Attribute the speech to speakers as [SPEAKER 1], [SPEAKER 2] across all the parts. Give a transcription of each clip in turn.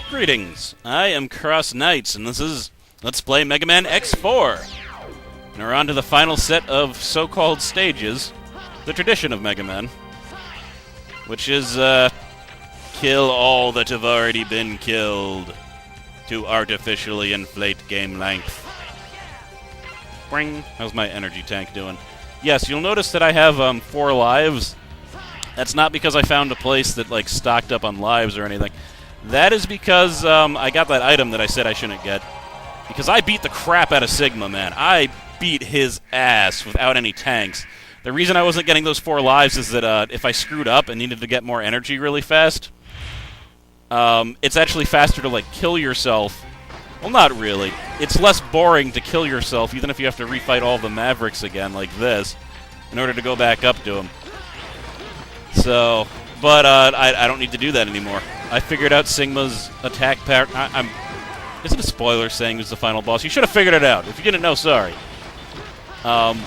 [SPEAKER 1] Greetings, I am CrossKnights, and this is Let's Play Mega Man X4. And we're on to the final set of so-called stages, the tradition of Mega Man, which is, kill all that have already been killed to artificially inflate game length. Bring. How's my energy tank doing? Yes, you'll notice that I have, 4 lives. That's not because I found a place that, like, stocked up on lives or anything. That is because I got that item that I said I shouldn't get. Because I beat the crap out of Sigma, man. I beat his ass without any tanks. The reason I wasn't getting those 4 lives is that if I screwed up and needed to get more energy really fast, it's actually faster to, like, kill yourself. Well, not really. It's less boring to kill yourself, even if you have to refight all the Mavericks again, like this, in order to go back up to them. So, but I don't need to do that anymore. I figured out Sigma's attack pattern. Is it a spoiler saying who's the final boss? You should have figured it out. If you didn't know, sorry. But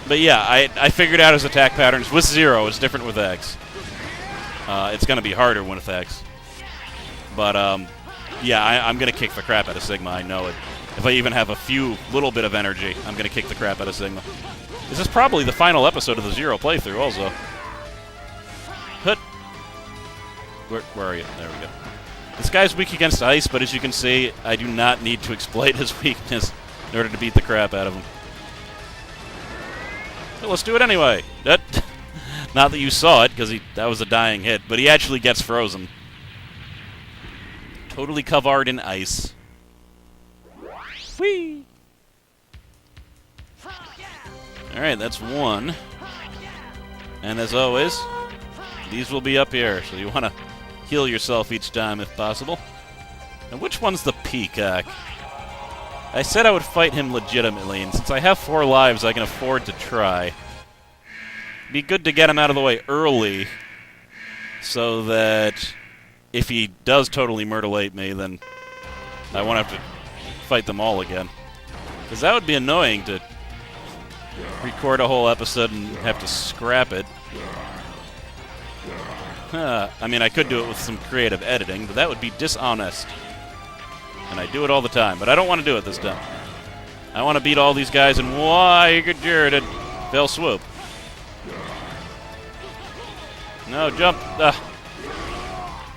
[SPEAKER 1] yeah, I figured out his attack patterns with Zero. It's different with X. It's going to be harder with X. But, yeah, I'm going to kick the crap out of Sigma. I know it. If I even have a little bit of energy, I'm going to kick the crap out of Sigma. This is probably the final episode of the Zero playthrough, also. Hut. Where are you? There we go. This guy's weak against ice, but as you can see, I do not need to exploit his weakness in order to beat the crap out of him. So let's do it anyway. Not that you saw it, because that was a dying hit, but he actually gets frozen. Totally covered in ice. Whee! Alright, that's 1. And as always, these will be up here, so you want to heal yourself each time if possible. And which one's the Peacock? I said I would fight him legitimately, and since I have 4 lives, I can afford to try. Be good to get him out of the way early, so that if he does totally mutilate me, then I won't have to fight them all again. Because that would be annoying to record a whole episode and have to scrap it. I mean, I could do it with some creative editing, but that would be dishonest. And I do it all the time, but I don't want to do it this time. I want to beat all these guys in one fell swoop. No, jump.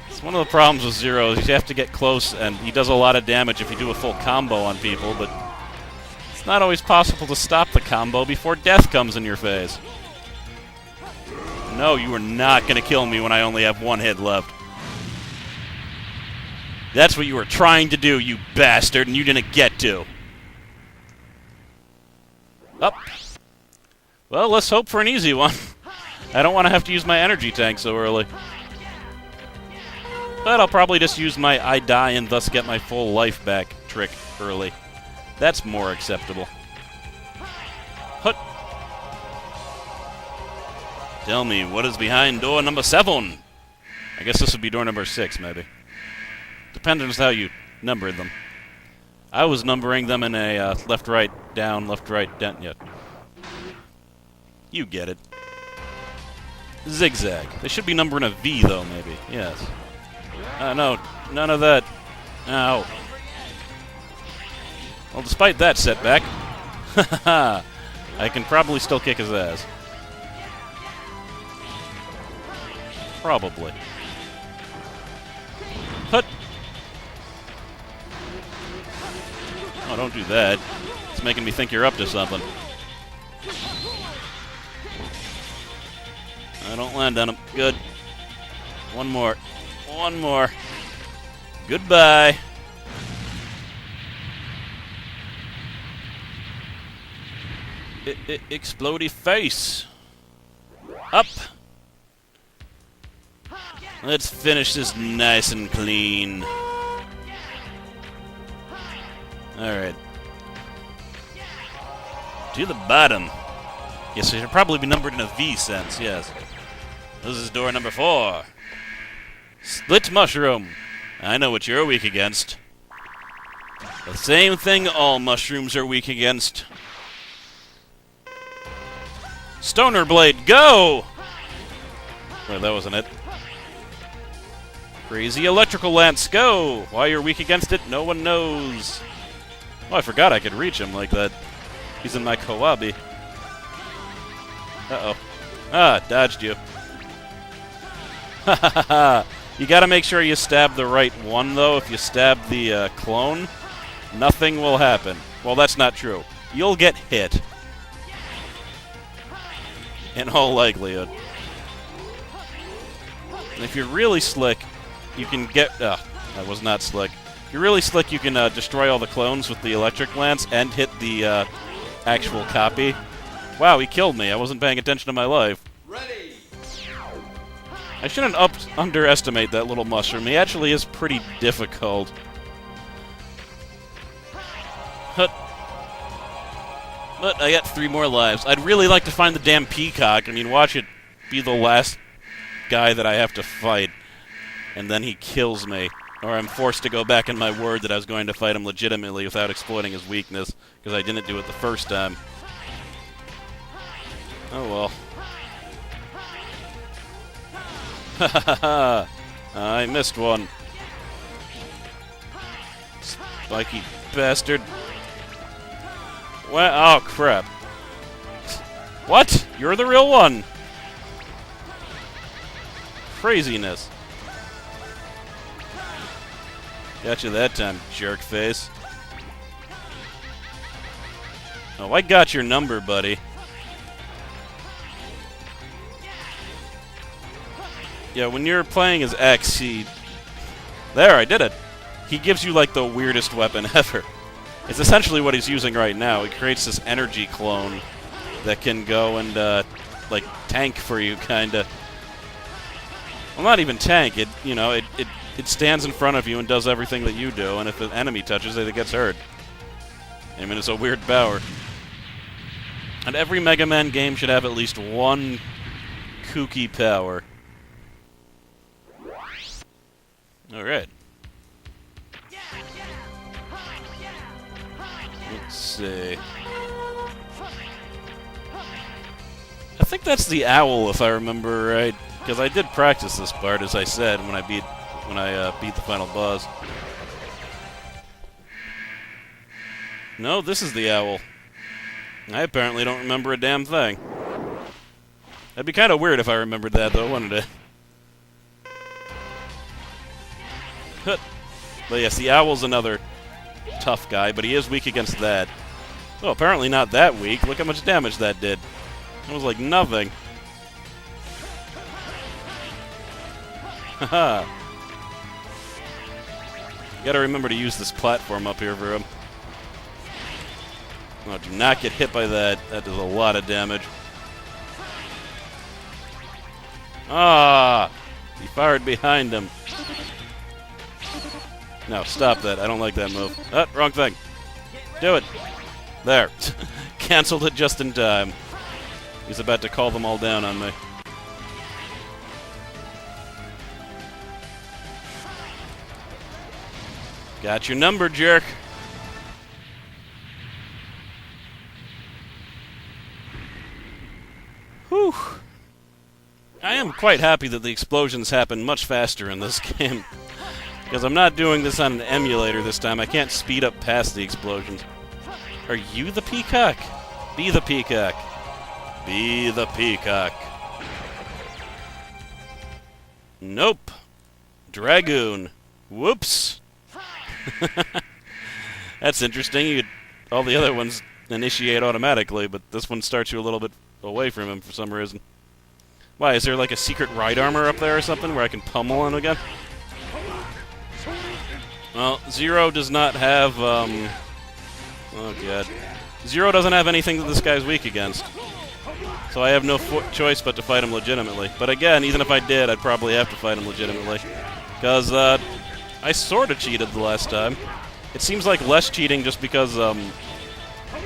[SPEAKER 1] It's one of the problems with Zero is you have to get close, and he does a lot of damage if you do a full combo on people, but it's not always possible to stop the combo before death comes in your face. No, you are not going to kill me when I only have 1 hit left. That's what you were trying to do, you bastard, and you didn't get to. Up. Well, let's hope for an easy one. I don't want to have to use my energy tank so early. But I'll probably just use my I die and thus get my full life back trick early. That's more acceptable. Hut. Tell me, what is behind door number 7? I guess this would be door number 6, maybe. Depends on how you numbered them. I was numbering them in a left, right, down, yet. You get it. Zigzag. They should be numbered in a V, though, maybe. Yes. No, none of that. Ow. Well, despite that setback, I can probably still kick his ass. Probably. Hut. Oh, don't do that. It's making me think you're up to something. I don't land on him. Good. One more. One more. Goodbye. Explodey face. Up. Let's finish this nice and clean. Alright. To the bottom. Yes, it should probably be numbered in a V sense, yes. This is door number 4. Split mushroom. I know what you're weak against. The same thing all mushrooms are weak against. Stoner Blade, go! Wait, that wasn't it. Crazy electrical lance, go! Why you're weak against it, no one knows. Oh, I forgot I could reach him like that. He's in my Kawabi. Uh-oh. Ah, dodged you. Ha ha ha ha. You gotta make sure you stab the right one, though. If you stab the clone, nothing will happen. Well, that's not true. You'll get hit. In all likelihood. And if you're really slick, you can get... that was not slick. If you're really slick, you can destroy all the clones with the electric lance and hit the actual copy. Wow, he killed me. I wasn't paying attention to my life.
[SPEAKER 2] Ready.
[SPEAKER 1] I shouldn't underestimate that little mushroom. He actually is pretty difficult. But I got 3 more lives. I'd really like to find the damn peacock. I mean, watch it be the last guy that I have to fight. And then he kills me. Or I'm forced to go back on my word that I was going to fight him legitimately without exploiting his weakness, because I didn't do it the first time. Oh well. Ha ha ha! I missed one. Spiky bastard. Well, oh crap. What? You're the real one! Craziness. Gotcha that time, jerk face. Oh, I got your number, buddy. Yeah, when you're playing as X, there, I did it. He gives you, like, the weirdest weapon ever. It's essentially what he's using right now. He creates this energy clone that can go and, like, tank for you, kinda. Well, not even tank. It stands in front of you and does everything that you do, and if an enemy touches it, it gets hurt. I mean, it's a weird power. And every Mega Man game should have at least one kooky power. Alright. Let's see. I think that's the owl, if I remember right. Because I did practice this part, as I said, when I beat the final boss. No, this is the owl. I apparently don't remember a damn thing. That'd be kind of weird if I remembered that, though, wouldn't it? But yes, the owl's another tough guy, but he is weak against that. Oh, apparently not that weak. Look how much damage that did. It was like nothing. Haha. You gotta remember to use this platform up here for him. Oh, do not get hit by that. That does a lot of damage. Ah! He fired behind him. No, stop that. I don't like that move. Ah, wrong thing. Do it. There. Cancelled it just in time. He's about to call them all down on me. Got your number, jerk. Whew. I am quite happy that the explosions happen much faster in this game. Because I'm not doing this on an emulator this time. I can't speed up past the explosions. Are you the peacock? Be the peacock. Be the peacock. Nope. Dragoon. Whoops. That's interesting. All the other ones initiate automatically, but this one starts you a little bit away from him for some reason. Why, is there like a secret ride armor up there or something where I can pummel him again? Well, Zero does not have, oh god. Zero doesn't have anything that this guy's weak against. So I have no choice but to fight him legitimately. But again, even if I did, I'd probably have to fight him legitimately. Because, I sort of cheated the last time. It seems like less cheating just because,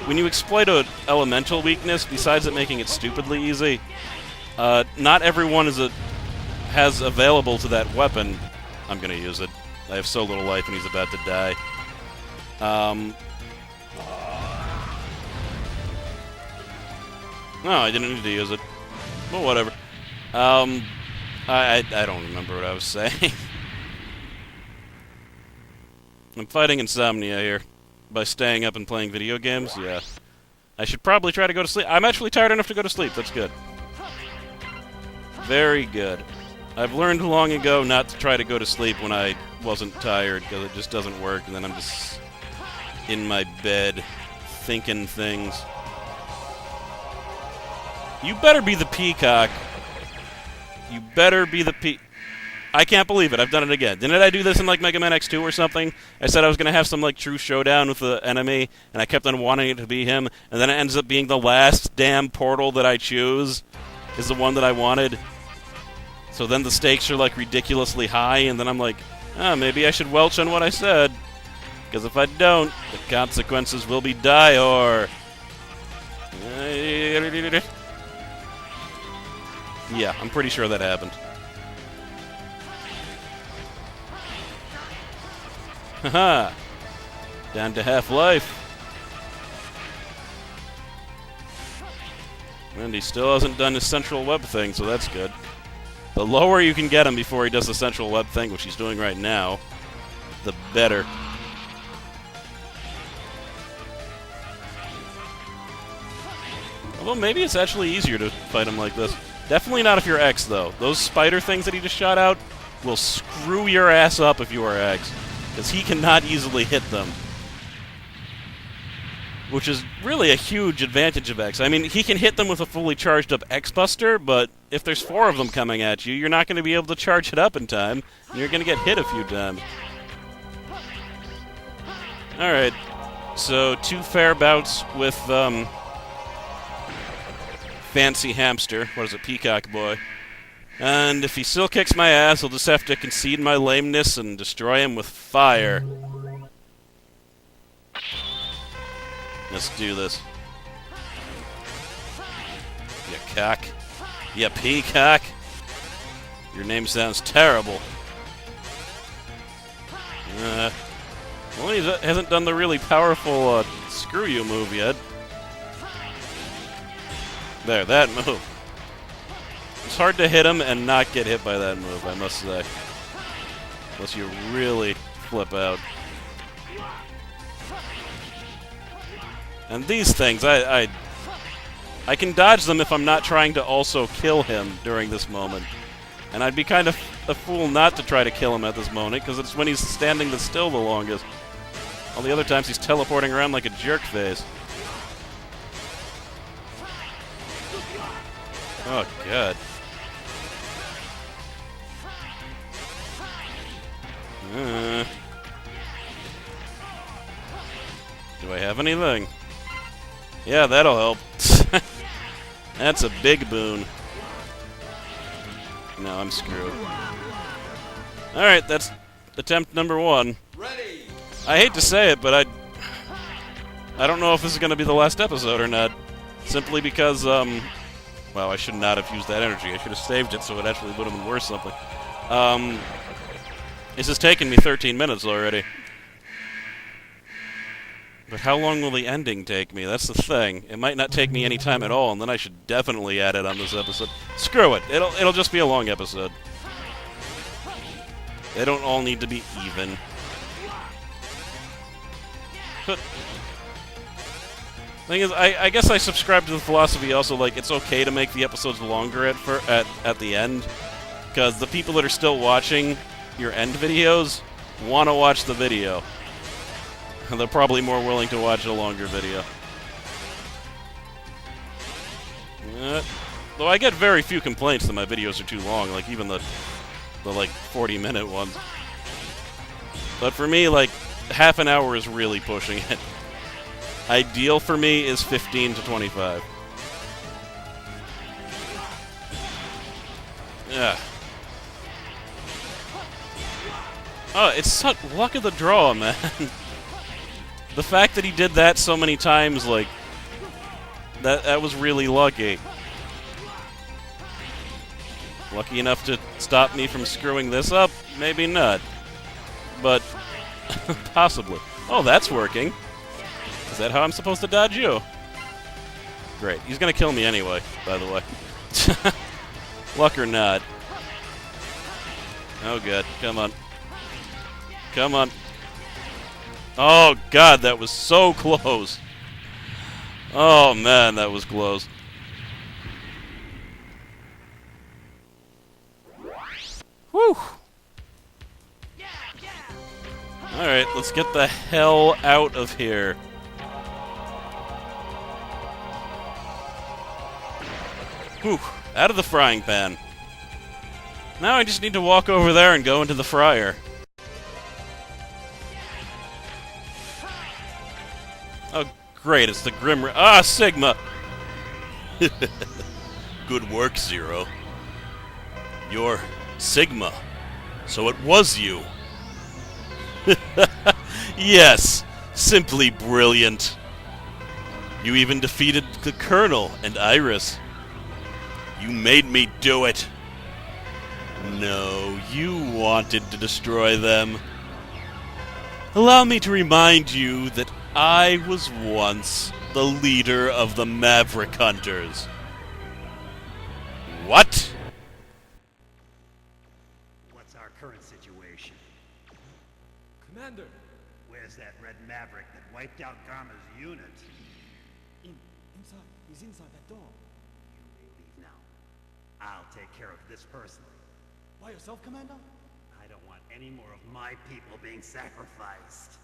[SPEAKER 1] when you exploit an elemental weakness, besides it making it stupidly easy, not everyone has available to that weapon. I'm gonna use it. I have so little life and he's about to die. No, I didn't need to use it. Well, whatever. I don't remember what I was saying. I'm fighting insomnia here. By staying up and playing video games, yeah. I should probably try to go to sleep. I'm actually tired enough to go to sleep. That's good. Very good. I've learned long ago not to try to go to sleep when I wasn't tired, because it just doesn't work, and then I'm just in my bed thinking things. You better be the peacock. You better be the I can't believe it. I've done it again. Didn't I do this in, like, Mega Man X2 or something? I said I was going to have some, like, true showdown with the enemy, and I kept on wanting it to be him, and then it ends up being the last damn portal that I choose is the one that I wanted. So then the stakes are, like, ridiculously high, and then I'm like, maybe I should welch on what I said. Because if I don't, the consequences will be dire. Yeah, I'm pretty sure that happened. Haha! Down to half-life. And he still hasn't done his central web thing, so that's good. The lower you can get him before he does the central web thing, which he's doing right now, the better. Although maybe it's actually easier to fight him like this. Definitely not if you're X, though. Those spider things that he just shot out will screw your ass up if you are X, because he cannot easily hit them. Which is really a huge advantage of X. I mean, he can hit them with a fully charged up X-Buster, but if there's 4 of them coming at you, you're not going to be able to charge it up in time, and you're going to get hit a few times. Alright, so 2 fair bouts with, Fancy Hamster. What is it? Peacock Boy. And if he still kicks my ass, I'll just have to concede my lameness and destroy him with fire. Let's do this. You cock. You peacock. Your name sounds terrible. Well, he hasn't done the really powerful screw you move yet. There, that move. It's hard to hit him and not get hit by that move, I must say. Unless you really flip out. And these things, I can dodge them if I'm not trying to also kill him during this moment. And I'd be kind of a fool not to try to kill him at this moment, because it's when he's standing still the longest. All the other times he's teleporting around like a jerk face. Oh, God. Do I have anything? Yeah, that'll help. That's a big boon. No, I'm screwed. Alright, that's attempt number 1.
[SPEAKER 2] Ready.
[SPEAKER 1] I hate to say it, but I don't know if this is going to be the last episode or not. Simply because, well, I should not have used that energy. I should have saved it so it actually would have been worth something. This has taken me 13 minutes already. But how long will the ending take me? That's the thing. It might not take me any time at all, and then I should definitely add it on this episode. Screw it. It'll just be a long episode. They don't all need to be even. But thing is, I guess I subscribe to the philosophy also, like, it's okay to make the episodes longer at the end, because the people that are still watching your end videos want to watch the video. And they're probably more willing to watch a longer video. Though I get very few complaints that my videos are too long, like even the like 40-minute ones. But for me, like, half an hour is really pushing it. Ideal for me is 15 to 25. Yeah. Oh, it's such luck of the draw, man. The fact that he did that so many times, like, that was really lucky. Lucky enough to stop me from screwing this up? Maybe not. But, possibly. Oh, that's working. Is that how I'm supposed to dodge you? Great. He's gonna kill me anyway, by the way. Luck or not. Oh, good. Come on. Come on. Oh, God, that was so close. Oh, man, that was close. Whew. Alright, let's get the hell out of here. Whew. Out of the frying pan. Now I just need to walk over there and go into the fryer. Oh, great, it's the Grim... Ah, Sigma! Good work, Zero. You're Sigma. So it was you. Yes, simply brilliant. You even defeated the Colonel and Iris. You made me do it. No, you wanted to destroy them. Allow me to remind you that I was once the leader of the Maverick Hunters. What?
[SPEAKER 2] What's our current situation?
[SPEAKER 3] Commander!
[SPEAKER 2] Where's that red Maverick that wiped out Garma's unit?
[SPEAKER 3] Inside. He's inside that door.
[SPEAKER 2] You may leave now. I'll take care of this personally.
[SPEAKER 3] By yourself, Commander?
[SPEAKER 2] I don't want any more of my people being sacrificed.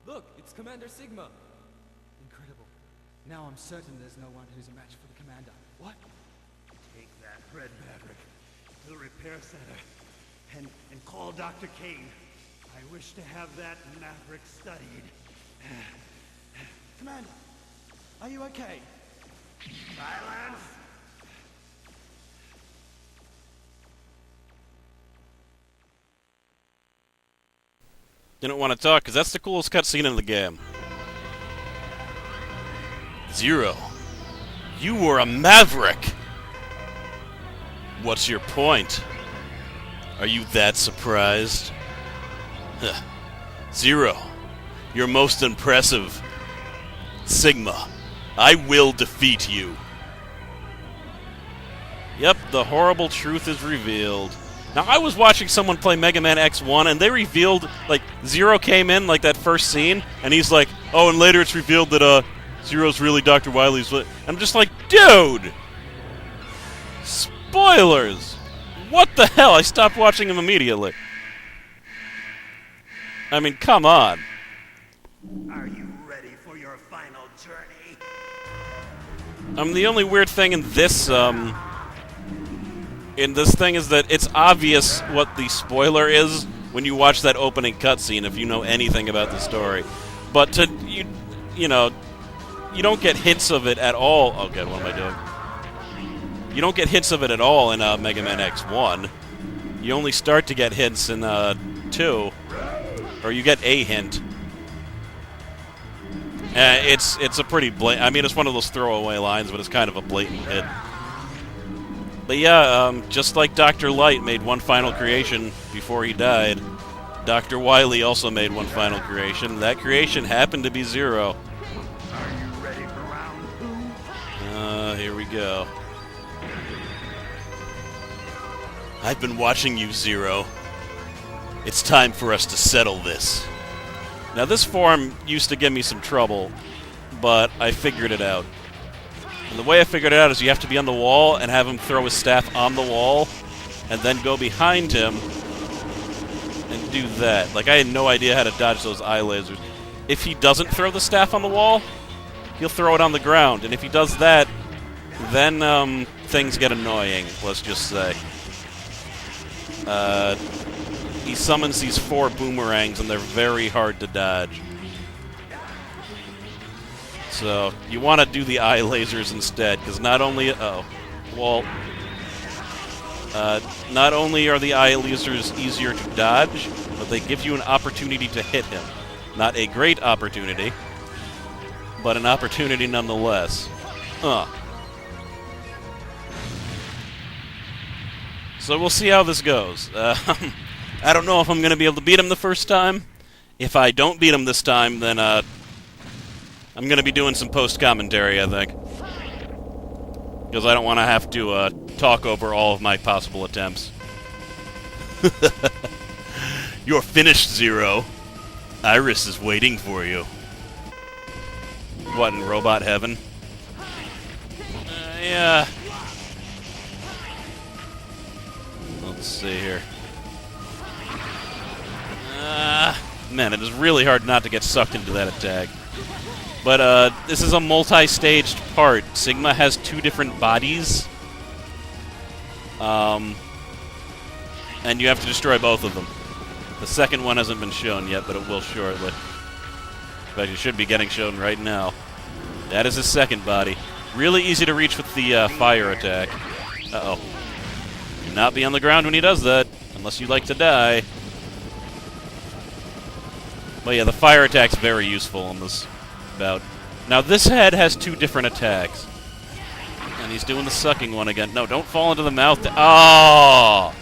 [SPEAKER 3] Look, it's Commander Sigma. Incredible. Now I'm certain there's no one who's a match for the Commander. What?
[SPEAKER 2] Take that red Maverick to the repair center and call Dr. Kane. I wish to have that Maverick studied.
[SPEAKER 3] Commander, are you okay?
[SPEAKER 2] Silence!
[SPEAKER 1] Didn't want to talk, because that's the coolest cutscene in the game. Zero. You were a maverick! What's your point? Are you that surprised? Huh. Zero. You're most impressive. Sigma, I will defeat you. Yep, the horrible truth is revealed. Now, I was watching someone play Mega Man X1, and they revealed, like, Zero came in, like, that first scene, and he's like, oh, and later it's revealed that, Zero's really Dr. Wily's... I'm just like, dude! Spoilers! What the hell? I stopped watching him immediately. I mean, come on.
[SPEAKER 2] Are you ready for your final journey?
[SPEAKER 1] The only weird thing in this thing is that it's obvious what the spoiler is when you watch that opening cutscene if you know anything about the story. But you know, you don't get hints of it at all. Oh god, what am I doing? You don't get hints of it at all in Mega Man X1. You only start to get hints in 2, or you get a hint. It's a pretty blatant. I mean, it's one of those throwaway lines, but it's kind of a blatant hit. But yeah, just like Dr. Light made one final creation before he died, Dr. Wily also made one final creation. That creation happened to be Zero.
[SPEAKER 2] Are you ready for round 2?
[SPEAKER 1] Here we go. I've been watching you, Zero. It's time for us to settle this. Now, this form used to give me some trouble, but I figured it out. And the way I figured it out is you have to be on the wall and have him throw his staff on the wall, and then go behind him and do that. Like, I had no idea how to dodge those eye lasers. If he doesn't throw the staff on the wall, he'll throw it on the ground. And if he does that, then things get annoying, let's just say. He summons these 4 boomerangs, and they're very hard to dodge. So, you want to do the eye lasers instead, because not only... not only are the eye lasers easier to dodge, but they give you an opportunity to hit him. Not a great opportunity, but an opportunity nonetheless. So we'll see how this goes. I don't know if I'm going to be able to beat him the first time. If I don't beat him this time, then I'm going to be doing some post-commentary, I think. Because I don't want to have to talk over all of my possible attempts. You're finished, Zero. Iris is waiting for you. What, in robot heaven? Yeah. Let's see here. Man, it is really hard not to get sucked into that attack. But this is a multi-staged part. Sigma has 2 different bodies. And you have to destroy both of them. The second one hasn't been shown yet, but it will shortly. In fact, it should be getting shown right now. That is his second body. Really easy to reach with the fire attack. Uh-oh. Do not be on the ground when he does that, unless you like to die. But yeah, the fire attack's very useful in this bout. Now, this head has 2 different attacks. And he's doing the sucking one again. No, don't fall into the mouth. Oh!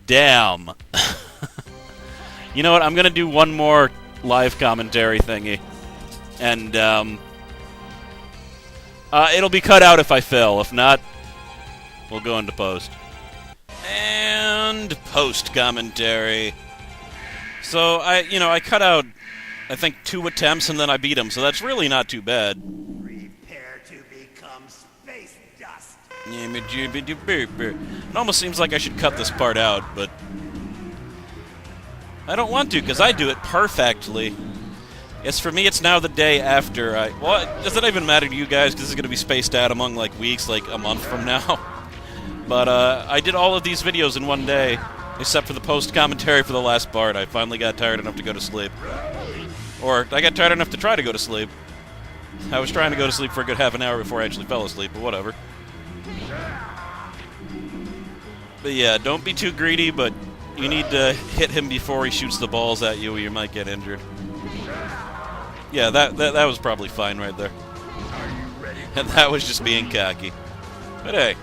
[SPEAKER 1] Damn. You know what? I'm going to do one more live commentary thingy. And, it'll be cut out if I fail. If not, we'll go into post. And post-commentary. So, I cut out, I think, 2 attempts, and then I beat him, so that's really not too bad.
[SPEAKER 2] Prepare to become space dust.
[SPEAKER 1] It almost seems like I should cut this part out, but I don't want to, because I do it perfectly. Yes, for me, it's now the day after I... Well, does it even matter to you guys, because this is going to be spaced out among, like, weeks, like a month from now? But, I did all of these videos in one day. Except for the post-commentary for the last part. I finally got tired enough to go to sleep. Or, I got tired enough to try to go to sleep. I was trying to go to sleep for a good half an hour before I actually fell asleep, but whatever. But yeah, don't be too greedy, but you need to hit him before he shoots the balls at you or you might get injured. Yeah, that was probably fine right there. And that was just being cocky. But hey.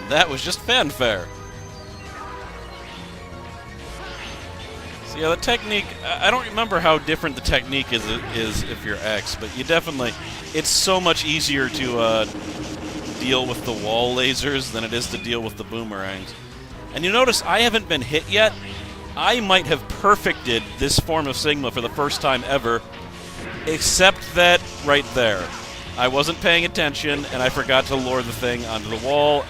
[SPEAKER 1] That was just fanfare. Yeah, the technique, I don't remember how different the technique is if you're X, but you definitely, it's so much easier to deal with the wall lasers than it is to deal with the boomerangs. And you notice I haven't been hit yet. I might have perfected this form of Sigma for the first time ever, except that right there. I wasn't paying attention, and I forgot to lure the thing onto the wall,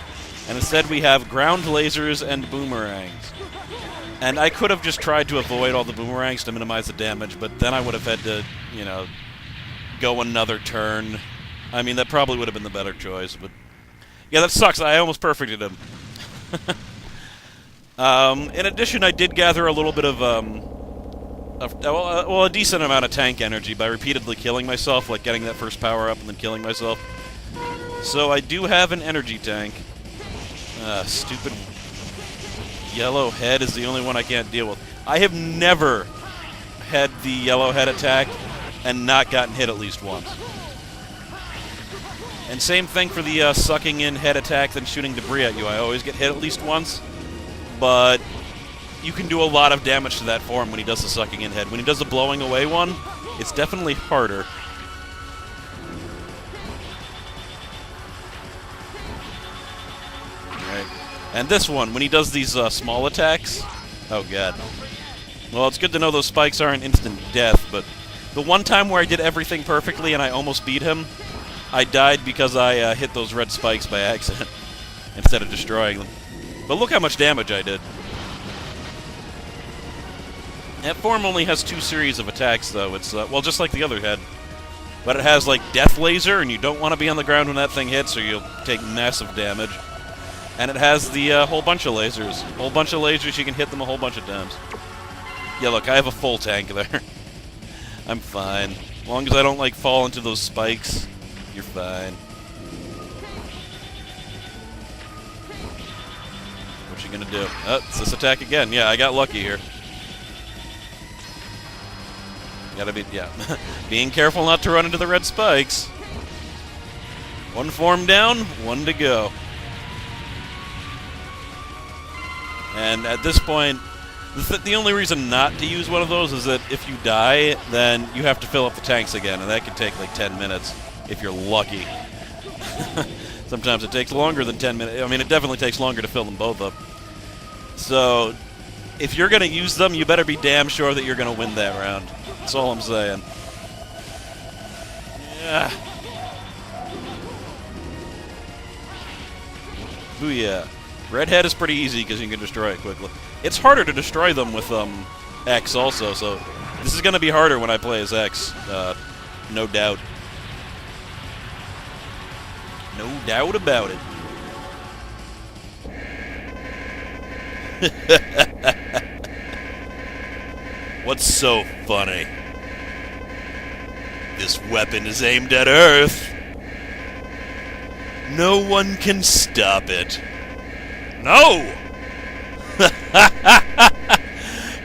[SPEAKER 1] and instead we have ground lasers and boomerangs. And I could have just tried to avoid all the boomerangs to minimize the damage, but then I would have had to, you know, go another turn. I mean, that probably would have been the better choice, but... Yeah, that sucks. I almost perfected him. In addition, I did gather a little bit of, a decent amount of tank energy by repeatedly killing myself, like getting that first power-up and then killing myself. So I do have an energy tank. Stupid yellow head is the only one I can't deal with. I have never had the yellow head attack and not gotten hit at least once. And same thing for the sucking in head attack then shooting debris at you. I always get hit at least once, but you can do a lot of damage to that form when he does the sucking in head. When he does the blowing away one, it's definitely harder. Alright. And this one, when he does these small attacks, oh god. Well, it's good to know those spikes aren't instant death, but the one time where I did everything perfectly and I almost beat him, I died because I hit those red spikes by accident instead of destroying them. But look how much damage I did. That form only has 2 series of attacks, though. It's, well, just like the other head. But it has, like, Death Laser, and you don't want to be on the ground when that thing hits, or you'll take massive damage. And it has the whole bunch of lasers. Whole bunch of lasers, you can hit them a whole bunch of times. Yeah, look, I have a full tank there. I'm fine. As long as I don't, like, fall into those spikes, you're fine. What you gonna do? Oh, it's this attack again. Yeah, I got lucky here. Gotta be, yeah. Being careful not to run into the red spikes. One form down, one to go. And at this point, the only reason not to use one of those is that if you die, then you have to fill up the tanks again, and that can take like 10 minutes if you're lucky. Sometimes it takes longer than 10 minutes. I mean, it definitely takes longer to fill them both up. So, if you're going to use them, you better be damn sure that you're going to win that round. That's all I'm saying. Yeah. Booyah. Redhead is pretty easy because you can destroy it quickly. It's harder to destroy them with X also, so this is going to be harder when I play as X. No doubt. No doubt about it. What's so funny? This weapon is aimed at Earth. No one can stop it. No!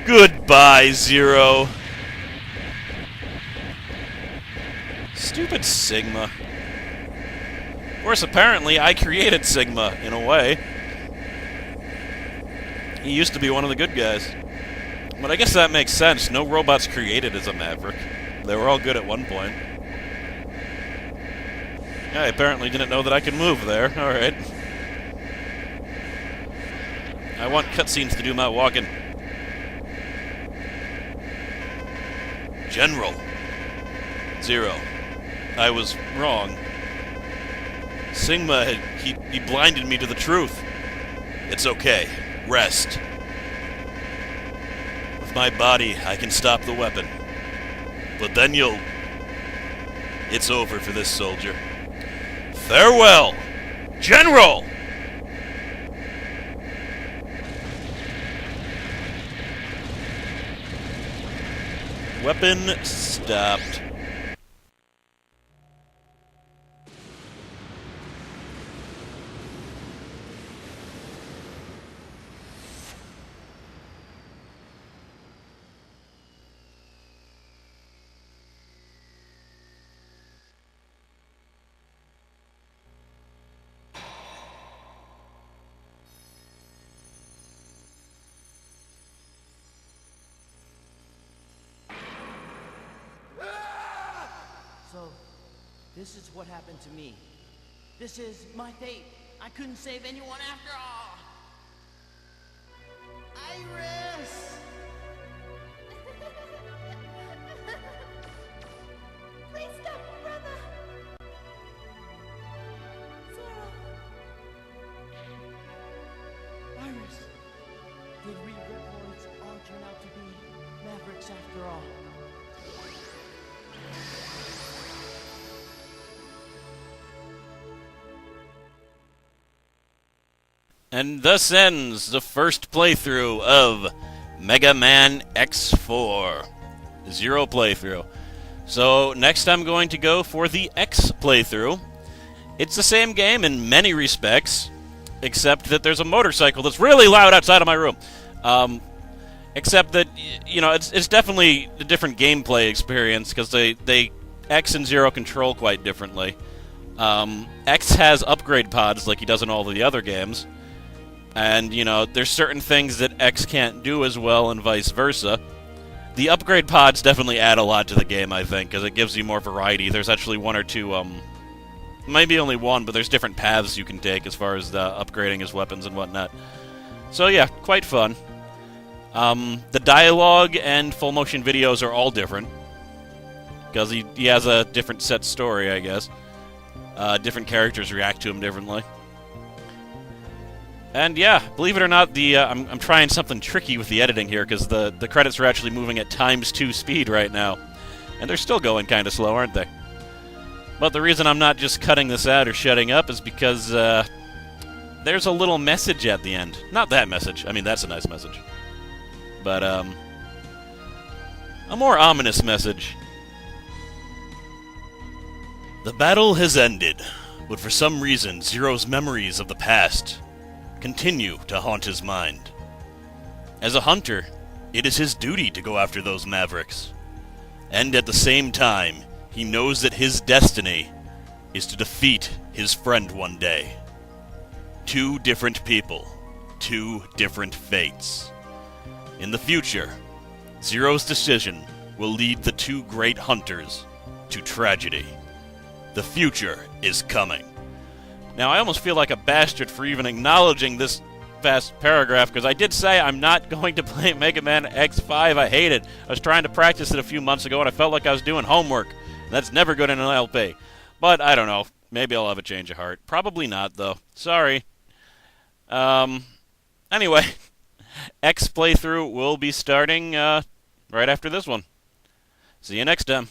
[SPEAKER 1] Goodbye, Zero. Stupid Sigma. Of course, apparently, I created Sigma, in a way. He used to be one of the good guys. But I guess that makes sense. No robots created as a Maverick. They were all good at one point. I apparently didn't know that I could move there. Alright. I want cutscenes to do my walking. General. Zero. I was wrong. Sigma, he blinded me to the truth. It's okay. Rest. With my body, I can stop the weapon. But then it's over for this soldier. Farewell, General! Weapon stopped.
[SPEAKER 4] This is what happened to me. This is my fate. I couldn't save anyone after all. Iris!
[SPEAKER 5] Please stop, brother. Zero.
[SPEAKER 4] Iris! Did we Reploids all turn out to be Mavericks after all?
[SPEAKER 1] And thus ends the first playthrough of Mega Man X4. 0 playthrough. So next I'm going to go for the X playthrough. It's the same game in many respects, except that there's a motorcycle that's really loud outside of my room. Except that, you know, it's definitely a different gameplay experience, because they X and Zero control quite differently. X has upgrade pods like he does in all the other games. And, you know, there's certain things that X can't do as well and vice versa. The upgrade pods definitely add a lot to the game, I think, because it gives you more variety. There's actually one or two, maybe only one, but there's different paths you can take as far as upgrading his weapons and whatnot. So yeah, quite fun. The dialogue and full motion videos are all different, because he has a different set story, I guess. Different characters react to him differently. And yeah, believe it or not, I'm trying something tricky with the editing here, because the credits are actually moving at ×2 speed right now. And they're still going kind of slow, aren't they? But the reason I'm not just cutting this out or shutting up is because there's a little message at the end. Not that message. I mean, that's a nice message. But, a more ominous message. The battle has ended, but for some reason, Zero's memories of the past continue to haunt his mind. As a hunter, it is his duty to go after those Mavericks. And at the same time, he knows that his destiny is to defeat his friend one day. 2 different people, 2 different fates. In the future, Zero's decision will lead the 2 great hunters to tragedy. The future is coming. Now, I almost feel like a bastard for even acknowledging this fast paragraph, because I did say I'm not going to play Mega Man X5. I hate it. I was trying to practice it a few months ago, and I felt like I was doing homework. That's never good in an LP. But, I don't know. Maybe I'll have a change of heart. Probably not, though. Sorry. Anyway, X playthrough will be starting right after this one. See you next time.